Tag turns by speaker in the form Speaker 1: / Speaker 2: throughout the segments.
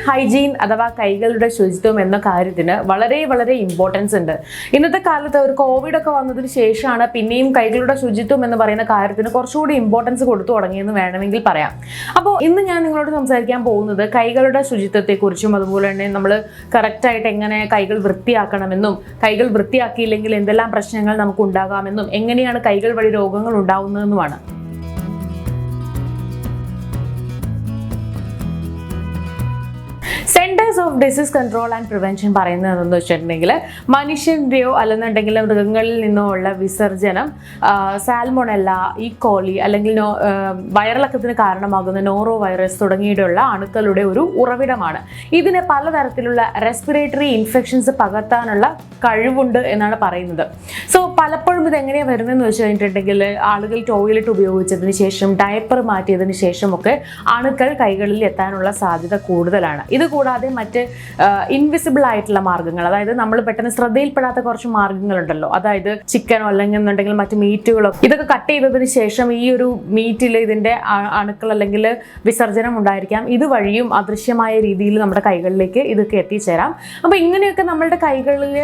Speaker 1: Hygiene അഥവാ കൈകളുടെ ശുചിത്വം എന്ന കാര്യത്തിന് വളരെ വളരെ ഇമ്പോർട്ടൻസ് ഉണ്ട്. ഇന്നത്തെ കാലത്ത് ഒരു കോവിഡ് ഒക്കെ വന്നതിന് ശേഷമാണ് പിന്നെയും കൈകളുടെ ശുചിത്വം എന്ന് പറയുന്ന കാര്യത്തിന് കുറച്ചുകൂടി ഇമ്പോർട്ടൻസ് കൊടുത്തു തുടങ്ങിയെന്ന് വേണമെങ്കിൽ പറയാം. അപ്പോൾ ഇന്ന് ഞാൻ നിങ്ങളോട് സംസാരിക്കാൻ പോകുന്നത് കൈകളുടെ ശുചിത്വത്തെക്കുറിച്ചും അതുപോലെ തന്നെ നമ്മൾ കറക്റ്റായിട്ട് എങ്ങനെ കൈകൾ വൃത്തിയാക്കണമെന്നും കൈകൾ വൃത്തിയാക്കിയില്ലെങ്കിൽ എന്തെല്ലാം പ്രശ്നങ്ങൾ നമുക്ക് ഉണ്ടാകാമെന്നും എങ്ങനെയാണ് കൈകൾ വഴി രോഗങ്ങൾ ഉണ്ടാവുന്നതെന്നുമാണ്. Centres of disease control and prevention പറയുന്നത് എന്താണെന്ന് വെച്ചിട്ടുണ്ടെങ്കിൽ മനുഷ്യൻ്റെയോ അല്ലെന്നുണ്ടെങ്കിൽ മൃഗങ്ങളിൽ നിന്നോ ഉള്ള വിസർജനം സാൽമോണല്ല, ഈക്കോളി അല്ലെങ്കിൽ വയറിളക്കത്തിന് കാരണമാകുന്ന നോറോ വൈറസ് തുടങ്ങിയിട്ടുള്ള അണുക്കളുടെ ഒരു ഉറവിടമാണ്. ഇതിന് പലതരത്തിലുള്ള റെസ്പിറേറ്ററി ഇൻഫെക്ഷൻസ് പകർത്താനുള്ള കഴിവുണ്ട് എന്നാണ് പറയുന്നത്. സോ പലപ്പോഴും ഇത് എങ്ങനെയാണ് വരുന്നതെന്ന് വെച്ച് കഴിഞ്ഞിട്ടുണ്ടെങ്കിൽ ആളുകൾ ടോയ്ലറ്റ് ഉപയോഗിച്ചതിന് ശേഷം ഡയപ്പർ മാറ്റിയതിന് ശേഷമൊക്കെ അണുക്കൾ കൈകളിൽ എത്താനുള്ള സാധ്യത കൂടുതലാണ്. ഇത് കൂടാതെ മറ്റ് ഇൻവിസിബിൾ ആയിട്ടുള്ള മാർഗ്ഗങ്ങൾ, അതായത് നമ്മൾ പെട്ടെന്ന് ശ്രദ്ധയിൽപ്പെടാത്ത കുറച്ച് മാർഗ്ഗങ്ങളുണ്ടല്ലോ, അതായത് ചിക്കനോ അല്ലെങ്കിൽ എന്നുണ്ടെങ്കിൽ മറ്റ് മീറ്റുകളോ ഇതൊക്കെ കട്ട് ചെയ്തതിന് ശേഷം ഈ ഒരു മീറ്റിൽ ഇതിൻ്റെ അണുക്കൾ അല്ലെങ്കിൽ വിസർജനം ഉണ്ടായിരിക്കാം. ഇതുവഴിയും അദൃശ്യമായ രീതിയിൽ നമ്മുടെ കൈകളിലേക്ക് ഇതൊക്കെ എത്തിച്ചേരാം. അപ്പോൾ ഇങ്ങനെയൊക്കെ നമ്മളുടെ കൈകളിൽ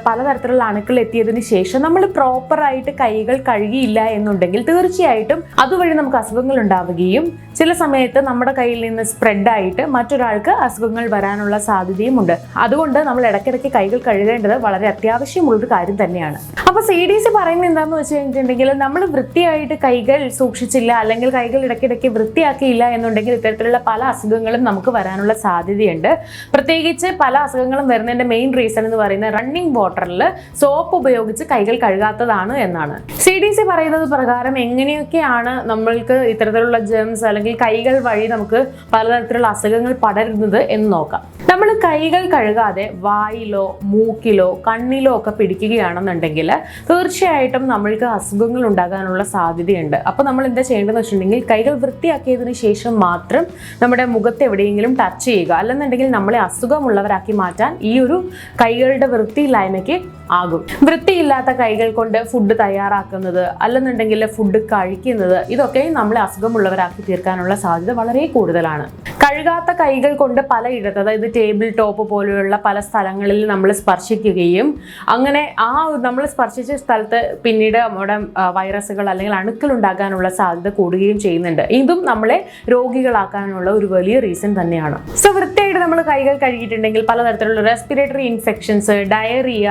Speaker 1: പലതരത്തിലുള്ള അണുക്കൾ എത്തിയതിന് ശേഷം നമ്മൾ പ്രോപ്പറായിട്ട് കൈകൾ കഴുകിയില്ല എന്നുണ്ടെങ്കിൽ തീർച്ചയായിട്ടും അതുവഴി നമുക്ക് അസുഖങ്ങൾ ഉണ്ടാവുകയും ചില സമയത്ത് നമ്മുടെ കയ്യിൽ നിന്ന് സ്പ്രെഡായിട്ട് മറ്റൊരാൾക്ക് അസുഖങ്ങൾ വരാനുള്ള സാധ്യതയും ഉണ്ട്. അതുകൊണ്ട് നമ്മൾ ഇടയ്ക്കിടയ്ക്ക് കൈകൾ കഴുകേണ്ടത് വളരെ അത്യാവശ്യമുള്ളൊരു കാര്യം തന്നെയാണ്. അപ്പോൾ CDC പറയുന്നത് എന്താണെന്ന് വെച്ച് കഴിഞ്ഞിട്ടുണ്ടെങ്കിൽ നമ്മൾ വൃത്തിയായിട്ട് കൈകൾ സൂക്ഷിച്ചില്ല അല്ലെങ്കിൽ കൈകൾ ഇടയ്ക്കിടയ്ക്ക് വൃത്തിയാക്കിയില്ല എന്നുണ്ടെങ്കിൽ ഇത്തരത്തിലുള്ള പല അസുഖങ്ങളും നമുക്ക് വരാനുള്ള സാധ്യതയുണ്ട്. പ്രത്യേകിച്ച് പല അസുഖങ്ങളും വരുന്നതിൻ്റെ മെയിൻ റീസൺ എന്ന് പറയുന്നത് റണ്ണിങ് വാട്ടറിൽ സോപ്പ് ഉപയോഗിച്ച് കൈകൾ കഴുകാത്തതാണ് എന്നാണ്. CDC പറയുന്നത് പ്രകാരം എങ്ങനെയൊക്കെയാണ് നമ്മൾക്ക് ഇത്തരത്തിലുള്ള ജെംസ് അല്ലെങ്കിൽ കൈകൾ വഴി നമുക്ക് പലതരത്തിലുള്ള അസുഖങ്ങൾ പടരുന്നത് എന്ന് നോക്കാം. നമ്മൾ കൈകൾ കഴുകാതെ വായിലോ മൂക്കിലോ കണ്ണിലോ ഒക്കെ പിടിക്കുകയാണെന്നുണ്ടെങ്കിൽ തീർച്ചയായിട്ടും നമ്മൾക്ക് അസുഖങ്ങൾ ഉണ്ടാകാനുള്ള സാധ്യതയുണ്ട്. അപ്പോൾ നമ്മൾ എന്താ ചെയ്യേണ്ടതെന്ന് വെച്ചിട്ടുണ്ടെങ്കിൽ കൈകൾ വൃത്തിയാക്കിയതിന് ശേഷം മാത്രം നമ്മുടെ മുഖത്ത് എവിടെയെങ്കിലും ടച്ച് ചെയ്യുക. അല്ലെന്നുണ്ടെങ്കിൽ നമ്മളെ അസുഖമുള്ളവരാക്കി മാറ്റാൻ ഈ ഒരു കൈകളുടെ വൃത്തിയില്ലായ്മയ്ക്ക് ആകും. വൃത്തിയില്ലാത്ത കൈകൾ കൊണ്ട് ഫുഡ് തയ്യാറാക്കുന്നത് അല്ലെന്നുണ്ടെങ്കിൽ ഫുഡ് കഴിക്കുന്നത് ഇതൊക്കെ നമ്മളെ അസുഖമുള്ളവരാക്കി തീർക്കാനുള്ള സാധ്യത വളരെ കൂടുതലാണ്. കഴുകാത്ത കൈകൾ കൊണ്ട് പലയിടത്ത്, അതായത് ടേബിൾ ടോപ്പ് പോലെയുള്ള പല സ്ഥലങ്ങളിൽ നമ്മൾ സ്പർശിക്കുകയും അങ്ങനെ നമ്മൾ സ്പർശിച്ച സ്ഥലത്ത് പിന്നീട് നമ്മുടെ വൈറസുകൾ അല്ലെങ്കിൽ അണുക്കൾ ഉണ്ടാകാനുള്ള സാധ്യത കൂടുകയും ചെയ്യുന്നുണ്ട്. ഇതും നമ്മളെ രോഗികളാക്കാനുള്ള ഒരു വലിയ റീസൺ തന്നെയാണ്. സോ വൃത്തിയായിട്ട് നമ്മൾ കൈകൾ കഴുകിയിട്ടുണ്ടെങ്കിൽ പലതരത്തിലുള്ള respiratory infections, diarrhoea,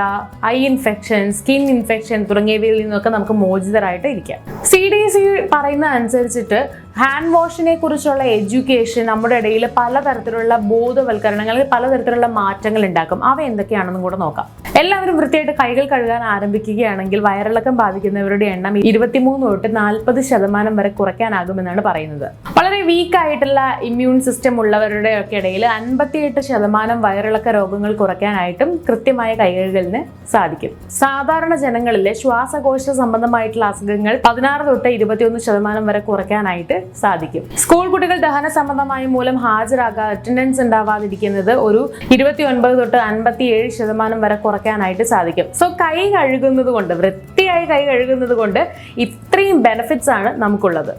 Speaker 1: I infection, skin infection തുടങ്ങിയവയിൽ നിന്നൊക്കെ നമുക്ക് മോചിതരായിട്ട് ഇരിക്കാം. CDC പറയുന്ന അനുസരിച്ചിട്ട് ഹാൻഡ് വാഷിനെ കുറിച്ചുള്ള എഡ്യൂക്കേഷൻ നമ്മുടെ ഇടയിൽ പലതരത്തിലുള്ള ബോധവൽക്കരണങ്ങൾ, പലതരത്തിലുള്ള മാറ്റങ്ങൾ ഉണ്ടാക്കും. അവ എന്തൊക്കെയാണെന്നും കൂടെ നോക്കാം. എല്ലാവരും വൃത്തിയായിട്ട് കൈകൾ കഴുകാൻ ആരംഭിക്കുകയാണെങ്കിൽ വയറിളക്കം ബാധിക്കുന്നവരുടെ എണ്ണം 23 തൊട്ട് 40% വരെ കുറയ്ക്കാനാകുമെന്നാണ് പറയുന്നത്. വളരെ വീക്കായിട്ടുള്ള ഇമ്മ്യൂൺ സിസ്റ്റം ഉള്ളവരുടെ ഒക്കെ ഇടയിൽ 58% വയറിളക്ക രോഗങ്ങൾ കുറയ്ക്കാനായിട്ടും കൃത്യമായ കൈകഴുകലിന് സാധിക്കും. സാധാരണ ജനങ്ങളിലെ ശ്വാസകോശ സംബന്ധമായിട്ടുള്ള അസുഖങ്ങൾ 16 തൊട്ട് 21% വരെ കുറയ്ക്കാനായിട്ട് സാധിക്കും. സ്കൂൾ കുട്ടികൾ ദഹന സംബന്ധമായ മൂലം അറ്റൻഡൻസ് ഉണ്ടാവാതിരിക്കുന്നത് ഒരു 29 തൊട്ട് 57% വരെ കുറയ്ക്കാനായിട്ട് സാധിക്കും. സോ കൈ കഴുകുന്നത് കൊണ്ട്, വൃത്തിയായി കൈ കഴുകുന്നത് കൊണ്ട് ഇത്രയും ബെനിഫിറ്റ്സ് ആണ് നമുക്കുള്ളത്.